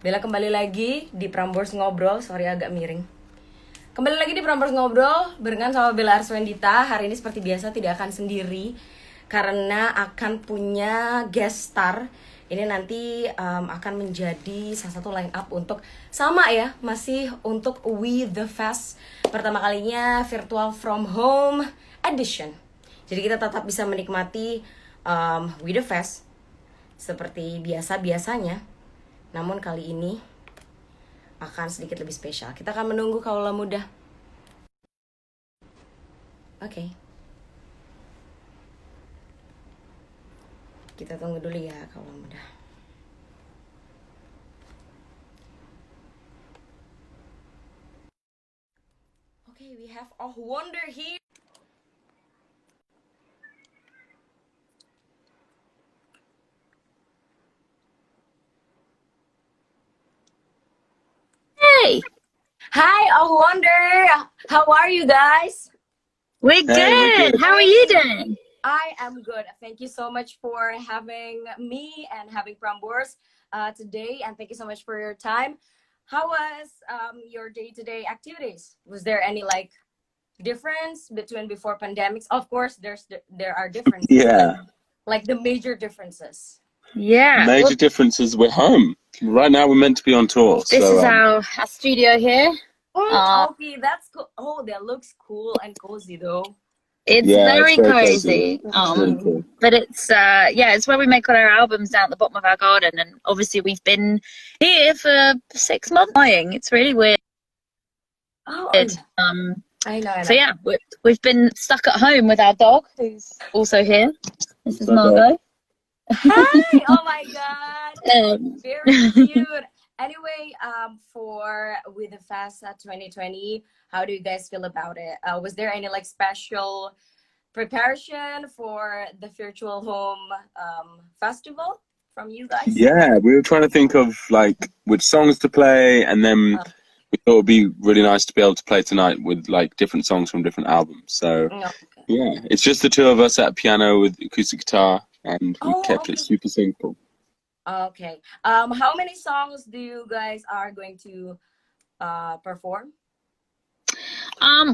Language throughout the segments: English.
Bella kembali lagi di Prambors Ngobrol. Sorry agak miring. Kembali lagi di Prambors Ngobrol barengan sama Bella Arswendita. Hari ini seperti biasa tidak akan sendiri karena akan punya guest star. Ini nanti akan menjadi salah satu line up untuk sama ya, masih untuk We The Fest pertama kalinya virtual from home edition. Jadi kita tetap bisa menikmati We The Fest seperti biasa-biasanya. Namun kali ini akan sedikit lebih spesial. Kita akan menunggu kaula muda. Oke. Kita tunggu dulu ya kaula muda. Oke, we have a wonder here. Hey, Hi, a wonder. How are you guys? we're good. How are you doing? I am good. Thank you so much for having me and having Prambors today, and thank you so much for your time. How was your day-to-day activities? Was there any difference between before pandemics? Of course, there are differences. Yeah. Like the major differences. Yeah. Major differences. We're home. Right now we're meant to be on tour. This so, is our studio here. Okay, that's cool. Oh, that looks cool and cozy though. It's Yeah, very it's very cozy. really cool. But it's it's where we make all our albums down at the bottom of our garden, and obviously we've been here for 6 months. It's really weird. Oh, I know. So yeah, we've been stuck at home with our dog, who's also here. This is Okay. Margot. Hi! Oh my god! Very cute. Anyway, for With the Fest 2020, how do you guys feel about it? Was there any special preparation for the virtual home festival from you guys? Yeah, we were trying to think of which songs to play, and then we thought it would be really nice to be able to play tonight with different songs from different albums. So yeah, it's just the two of us at a piano with acoustic guitar, and we kept it super simple. Okay. How many songs do you guys are going to perform?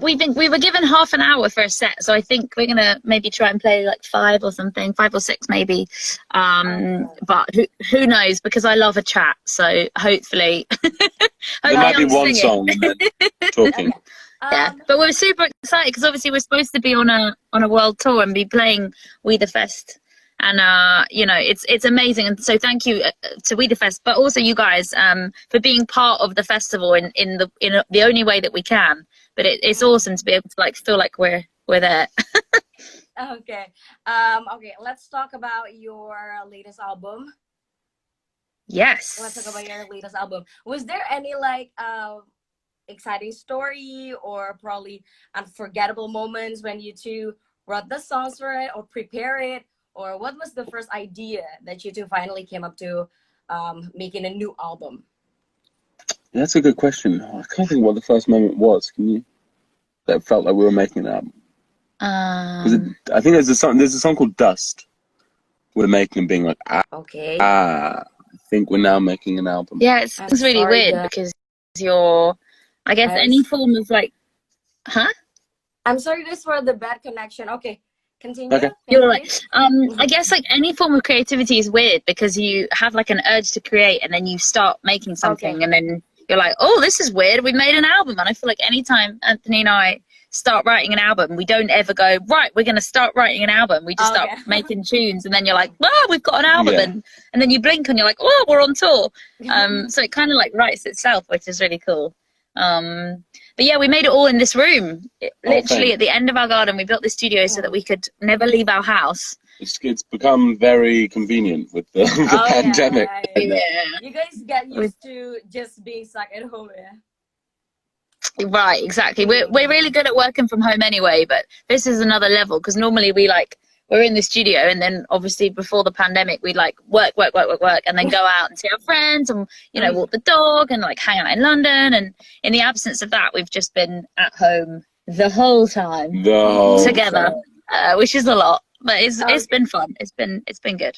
We were given half an hour for a set, so I think we're gonna maybe try and play 5 or something, 5 or 6 maybe. But who knows? Because I love a chat, so hopefully, There might be I'm one singing. song and then talking. Yeah, but we're super excited because obviously we're supposed to be on a world tour and be playing We The Fest, and it's amazing. And so thank you to We The Fest, but also you guys for being part of the festival in the only way that we can. But it's awesome to be able to feel like we're there. Okay. Okay, let's talk about your latest album. Yes. Let's talk about your latest album. Was there any exciting story or probably unforgettable moments when you two wrote the songs for it or prepare it? Or what was the first idea that you two finally came up to making a new album? That's a good question. I can't think what the first moment was. Can you? That felt like we were making an album. I think there's a song called Dust. We're making and being like, Okay. I think we're now making an album. Yeah, it's really weird because I guess any form of I'm sorry guys for the bad connection. Okay, continue. Okay. You're right. I guess any form of creativity is weird because you have an urge to create and then you start making something and then you're like, oh, this is weird. We made an album. And I feel like anytime Anthony and I start writing an album, we don't ever go, right, we're going to start writing an album. We just start making tunes and then you're like, wow, we've got an album. Yeah. And then you blink and you're like, oh, we're on tour. So it kind of writes itself, which is really cool. But yeah, we made it all in this room. Literally at the end of our garden, we built this studio so that we could never leave our house. It's become very convenient with the pandemic. Yeah. You guys get used to just being stuck at home, yeah? Right, exactly. We're really good at working from home anyway, but this is another level because normally we're in the studio and then obviously before the pandemic we'd work and then go out and see our friends and walk the dog and hang out in London, and in the absence of that we've just been at home the whole time together, which is a lot, but it's been fun. It's been good.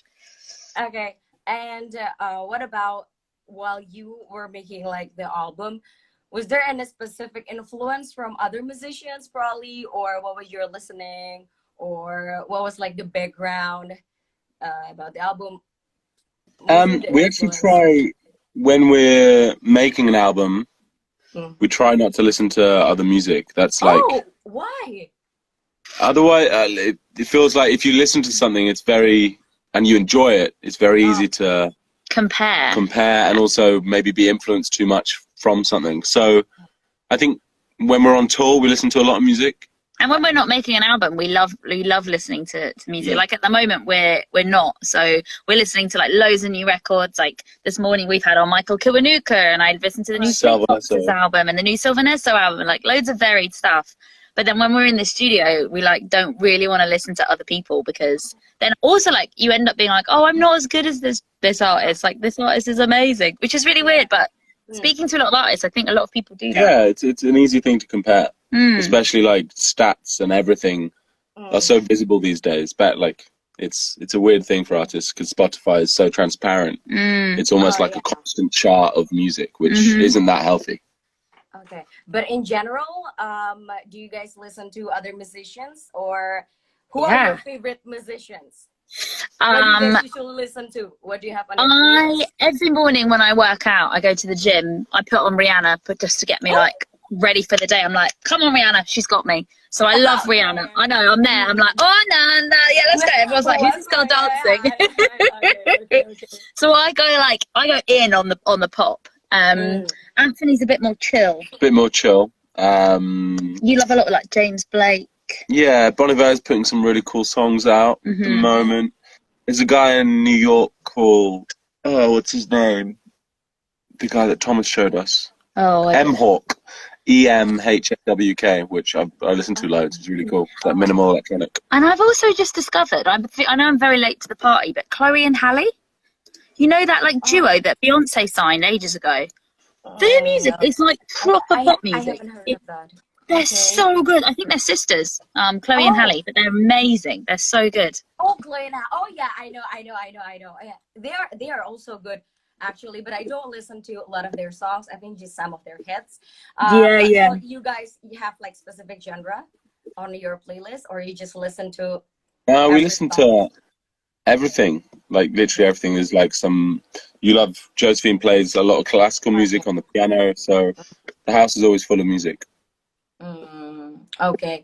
Okay. And what about while you were making like the album, was there any specific influence from other musicians probably, or what was your listening, or what was like the background about the album? We actually try, when we're making an album, we try not to listen to other music. That's like, oh, why? Otherwise it feels like if you listen to something, it's very, and you enjoy it, it's very easy to compare and also maybe be influenced too much from something. So I think when we're on tour, we listen to a lot of music. And when we're not making an album, we love listening to music. Like at the moment, we're not. So we're listening to like loads of new records. Like this morning, we've had on Michael Kiwanuka, and I listened to the new Fleet Foxes album and the new Sylvanesso album, like loads of varied stuff. But then when we're in the studio, we like don't really want to listen to other people, because then also like you end up being like, oh, I'm not as good as this artist. Like this artist is amazing, which is really weird. But speaking to a lot of artists, I think a lot of people do that. Yeah, it's an easy thing to compare, especially like stats and everything are so visible these days. But like it's a weird thing for artists because Spotify is so transparent. It's almost like a constant chart of music, which isn't that healthy. Okay, but in general, do you guys listen to other musicians, or who are your favorite musicians? What do you guys usually listen to? What do you have on your every morning when I work out, I go to the gym, I put on Rihanna, just to get me like ready for the day. I'm like, come on Rihanna, she's got me. So I love Rihanna. I know, I'm there. I'm like, oh no, yeah, let's go. Everyone's like, who's this girl dancing? Okay. So I go in on the pop. Anthony's a bit more chill. You love a lot of like James Blake. Yeah, Bon Iver's putting some really cool songs out at the moment. There's a guy in New York called, what's his name? The guy that Thomas showed us. M-Hawk. EMHWK, which I listen to loads. It's really cool. It's like minimal electronic. And I've also just discovered, I know I'm very late to the party, but Chloe and Halle, you know that like duo that Beyonce signed ages ago? Their music is like proper pop music. I haven't heard of that. They're so good. I think they're sisters, Chloe and Halle, but they're amazing. They're so good. Oh, Chloe and Halle. Oh yeah, I know. Yeah, they are also good actually, but I don't listen to a lot of their songs. I think just some of their hits. Yeah. So you have like specific genre on your playlist, or you just listen to? We listen to everything. Like literally everything is like you love, Josephine plays a lot of classical music on the piano, so the house is always full of music. Okay.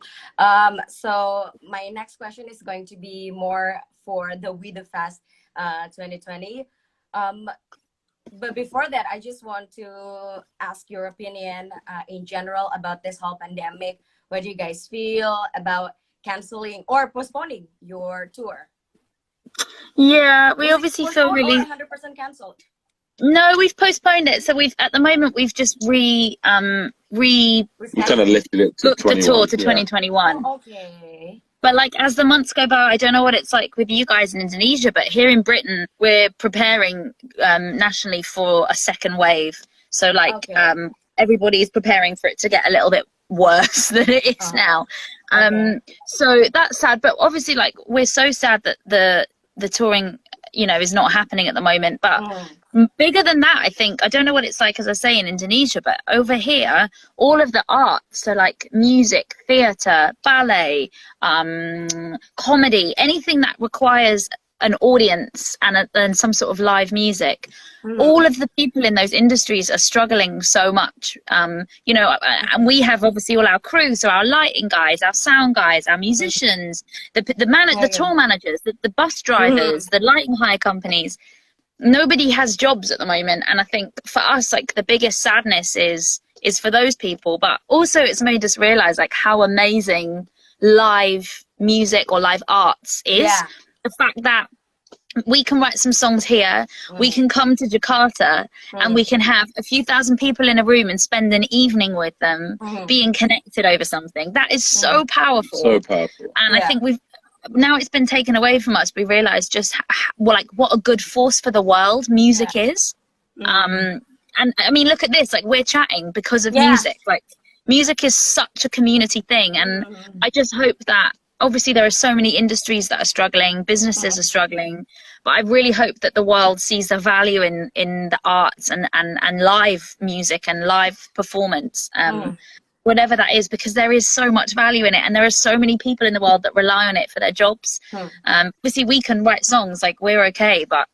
So my next question is going to be more for the We The Fest 2020. But before that, I just want to ask your opinion in general about this whole pandemic. What do you guys feel about canceling or postponing your tour? Yeah, we obviously feel really 100% canceled. No, we've postponed it. So at the moment we've just we kind of lifted it to the tour to 2021. Oh, okay. But like as the months go by, I don't know what it's like with you guys in Indonesia, but here in Britain we're preparing nationally for a second wave. So like everybody's preparing for it to get a little bit worse than it is now. So that's sad, but obviously like we're so sad that the touring, is not happening at the moment. But bigger than that, I think, I don't know what it's like, as I say, in Indonesia, but over here, all of the arts, so like music, theatre, ballet, comedy, anything that requires an audience and some sort of live music, all of the people in those industries are struggling so much, and we have obviously all our crew, so our lighting guys, our sound guys, our musicians, the tour managers, the bus drivers, the lighting hire companies. Nobody has jobs at the moment, and I think for us, like, the biggest sadness is for those people, but also it's made us realize like how amazing live music or live arts is. The fact that we can write some songs here, we can come to Jakarta, and we can have a few thousand people in a room and spend an evening with them, being connected over something. That is so powerful. So powerful. And I think now it's been taken away from us. We realize just what a good force for the world music is. And I mean, look at this, like, we're chatting because of music. Like, music is such a community thing, and I just hope that obviously there are so many industries that are struggling, businesses are struggling, but I really hope that the world sees the value in the arts and live music and live performance, whatever that is, because there is so much value in it, and there are so many people in the world that rely on it for their jobs. Obviously we can write songs, like we're okay, but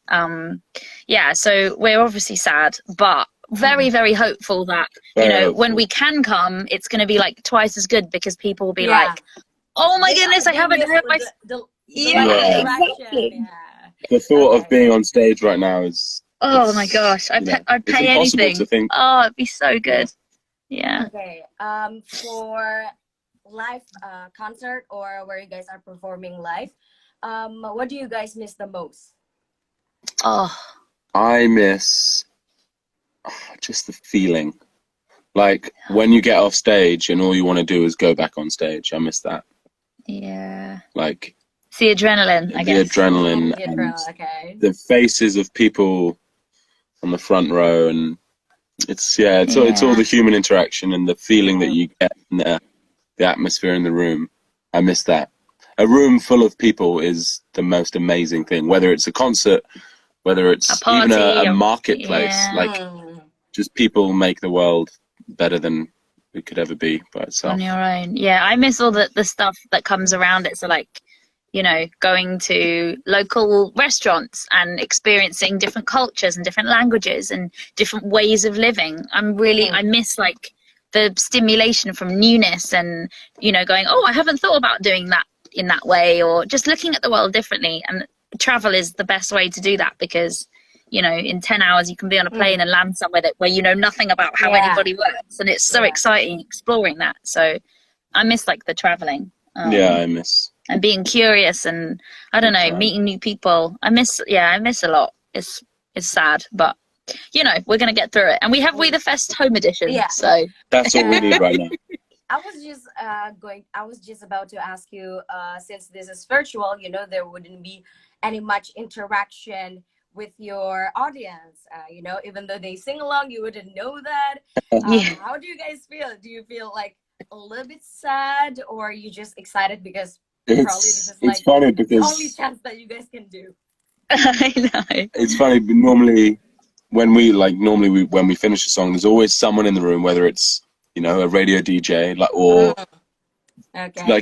yeah, so we're obviously sad, but very, very hopeful that, you know, when we can come, it's going to be like twice as good, because people will be like, oh my goodness, I haven't heard my... Exactly. The thought of being on stage right now is... Oh my gosh, I'd pay anything. To think. Oh, it'd be so good. Yeah. Okay. For live concert, or where you guys are performing live, what do you guys miss the most? Oh, I miss just the feeling. Like when you get off stage and all you want to do is go back on stage. I miss that. yeah. Like It's the adrenaline, I guess. the adrenaline and Okay. the faces of people on the front row, and it's all the human interaction and the feeling that you get in the atmosphere in the room. I miss that. A room full of people is the most amazing thing, whether it's a concert, whether it's A party, even a marketplace. yeah. Like just people make the world better than it could ever be by itself. On your own. Yeah, I miss all the stuff that comes around it. So like, you know, going to local restaurants and experiencing different cultures and different languages and different ways of living. I miss like the stimulation from newness and, you know, going, oh, I haven't thought about doing that in that way, or just looking at the world differently. And travel is the best way to do that, because, you know, in 10 hours you can be on a plane and land somewhere where you know nothing about how anybody works, and it's so exciting exploring that. So I miss like the traveling. I miss. And being curious, and I don't know, meeting new people. I miss a lot. It's sad, but you know, we're gonna get through it. And we have We the Fest home edition. Yeah. So that's what we need right now. I was just about to ask you, since this is virtual, you know, there wouldn't be any much interaction with your audience. You know, even though they sing along, you wouldn't know that. How do you guys feel? Do you feel like a little bit sad, or are you just excited because probably this is like funny because the only chance that you guys can do? I know. It's funny, but normally when we finish a song, there's always someone in the room, whether it's, you know, a radio DJ, like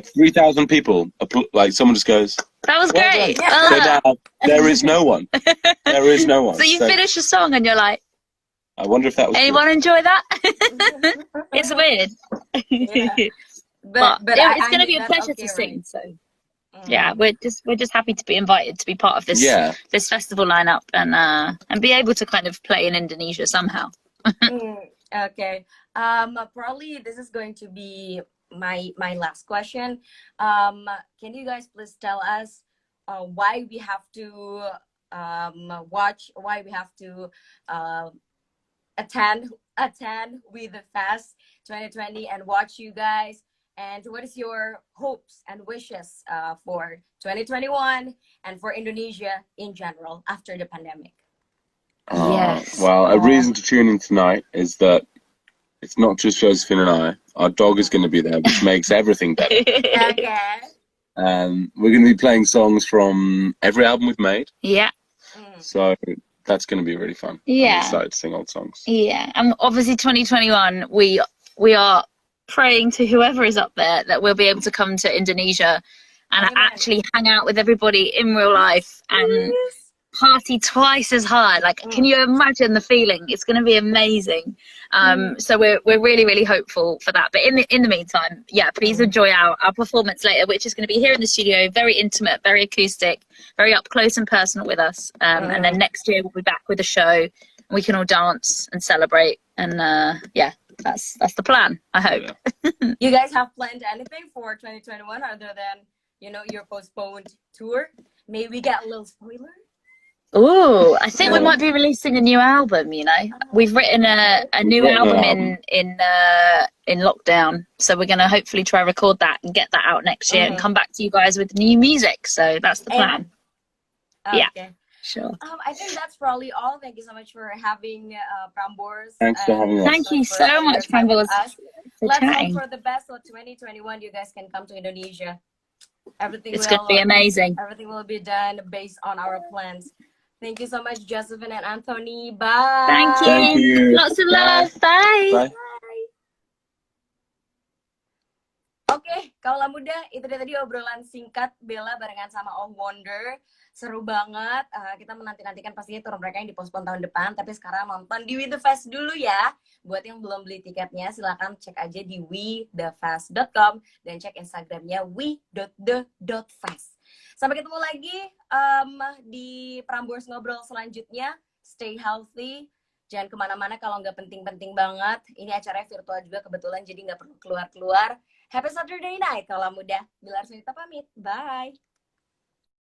3,000 people, like someone just goes, that was great. There is no one. There is no one. So you finish a song and you're like, I wonder if that was anyone enjoy that? It's weird. But it's going to be a pleasure to sing. So yeah, we're just happy to be invited to be part of this this festival lineup, and be able to kind of play in Indonesia somehow. Okay. Probably this is going to be my last question. Can you guys please tell us why we have to attend with the Fest 2020 and watch you guys, and what is your hopes and wishes for 2021 and for Indonesia in general after the pandemic? Yes. Well, a reason to tune in tonight is that it's not just Josephine and I. Our dog is going to be there, which makes everything better. Okay. We're going to be playing songs from every album we've made. Yeah. So that's going to be really fun. Yeah. I'm excited to sing old songs. Yeah. And obviously 2021, we are praying to whoever is up there that we'll be able to come to Indonesia and actually hang out with everybody in real life and party twice as hard. Like, can you imagine the feeling? It's going to be amazing. So we're really, really hopeful for that. But in the meantime, please enjoy our performance later, which is going to be here in the studio, very intimate, very acoustic, very up close and personal with us. And then next year we'll be back with a show, and we can all dance and celebrate. And that's the plan, I hope. Yeah. You guys have planned anything for 2021 other than, you know, your postponed tour? Maybe we get a little spoiler? Oh, I think we might be releasing a new album. You know, we've written a new album in lockdown, so we're gonna hopefully try record that and get that out next year and come back to you guys with new music. So that's the plan. Okay. Yeah, sure. I think that's probably all. Thank you so much for having Prambors. Thanks for having us. Thank you so much, Prambors. Let's hope for the best for 2021. You guys can come to Indonesia. Everything It's going to be amazing. Everything will be done based on our plans. Thank you so much, Josephine and Anthony. Bye. Thank you. Lots of love. Bye. Bye. Oke, kaulah muda, itu dia tadi obrolan singkat Bella barengan sama Om Wonder. Seru banget. Kita menanti-nantikan pastinya tour mereka yang dipospon tahun depan. Tapi sekarang nonton di We The Fest dulu ya. Buat yang belum beli tiketnya, silakan cek aja di wethefest.com dan cek Instagramnya we.the.fest. Sampai ketemu lagi di Prambors Ngobrol selanjutnya. Stay healthy. Jangan kemana-mana kalau nggak penting-penting banget. Ini acaranya virtual juga kebetulan, jadi nggak perlu keluar-keluar. Happy Saturday night, kaulah muda. Bila Arswendita pamit. Bye.